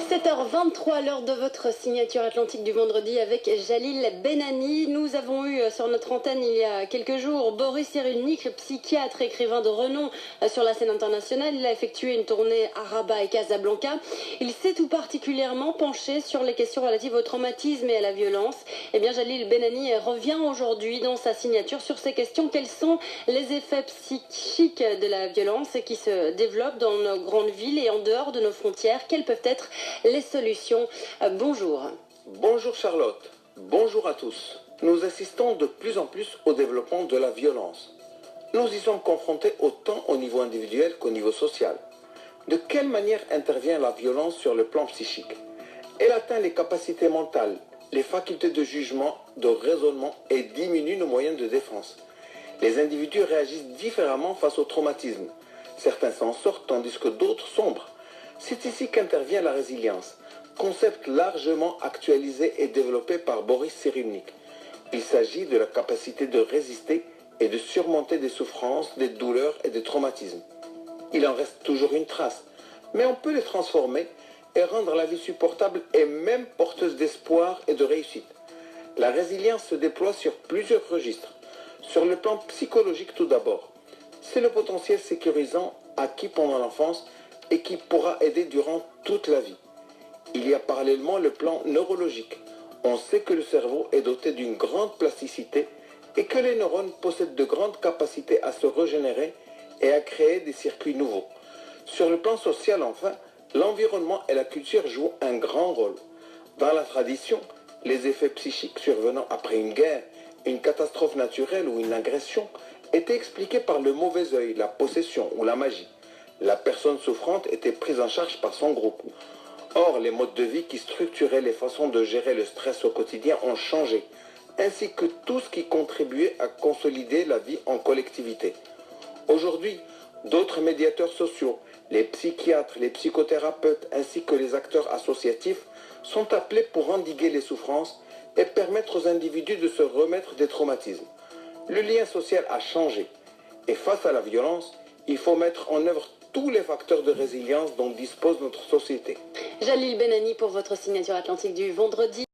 17h23, l'heure de votre signature atlantique du vendredi avec Jalil Benani. Nous avons eu sur notre antenne il y a quelques jours Boris Cyrulnik, psychiatre, écrivain de renom sur la scène internationale. Il a effectué une tournée à Rabat et Casablanca. Il s'est tout particulièrement penché sur les questions relatives au traumatisme et à la violence. Eh bien, Jalil Benani revient aujourd'hui dans sa signature sur ces questions. Quels sont les effets psychiques de la violence qui se développent dans nos grandes villes et en dehors de nos frontières? Quelles peuvent être les solutions? Bonjour. Bonjour Charlotte, bonjour à tous. Nous assistons de plus en plus au développement de la violence. Nous y sommes confrontés autant au niveau individuel qu'au niveau social. De quelle manière intervient la violence sur le plan psychique? Elle atteint les capacités mentales, les facultés de jugement, de raisonnement et diminue nos moyens de défense. Les individus réagissent différemment face au traumatisme. Certains s'en sortent tandis que d'autres sombrent. C'est ici qu'intervient la résilience, concept largement actualisé et développé par Boris Cyrulnik. Il s'agit de la capacité de résister et de surmonter des souffrances, des douleurs et des traumatismes. Il en reste toujours une trace, mais on peut les transformer et rendre la vie supportable et même porteuse d'espoir et de réussite. La résilience se déploie sur plusieurs registres. Sur le plan psychologique tout d'abord, c'est le potentiel sécurisant acquis pendant l'enfance et qui pourra aider durant toute la vie. Il y a parallèlement le plan neurologique. On sait que le cerveau est doté d'une grande plasticité et que les neurones possèdent de grandes capacités à se régénérer et à créer des circuits nouveaux. Sur le plan social enfin, l'environnement et la culture jouent un grand rôle. Dans la tradition, les effets psychiques survenant après une guerre, une catastrophe naturelle ou une agression étaient expliqués par le mauvais œil, la possession ou la magie. La personne souffrante était prise en charge par son groupe. Or, les modes de vie qui structuraient les façons de gérer le stress au quotidien ont changé, ainsi que tout ce qui contribuait à consolider la vie en collectivité. Aujourd'hui, d'autres médiateurs sociaux, les psychiatres, les psychothérapeutes ainsi que les acteurs associatifs sont appelés pour endiguer les souffrances et permettre aux individus de se remettre des traumatismes. Le lien social a changé et face à la violence, il faut mettre en œuvre tous les facteurs de résilience dont dispose notre société. Jalil Benani pour votre signature atlantique du vendredi.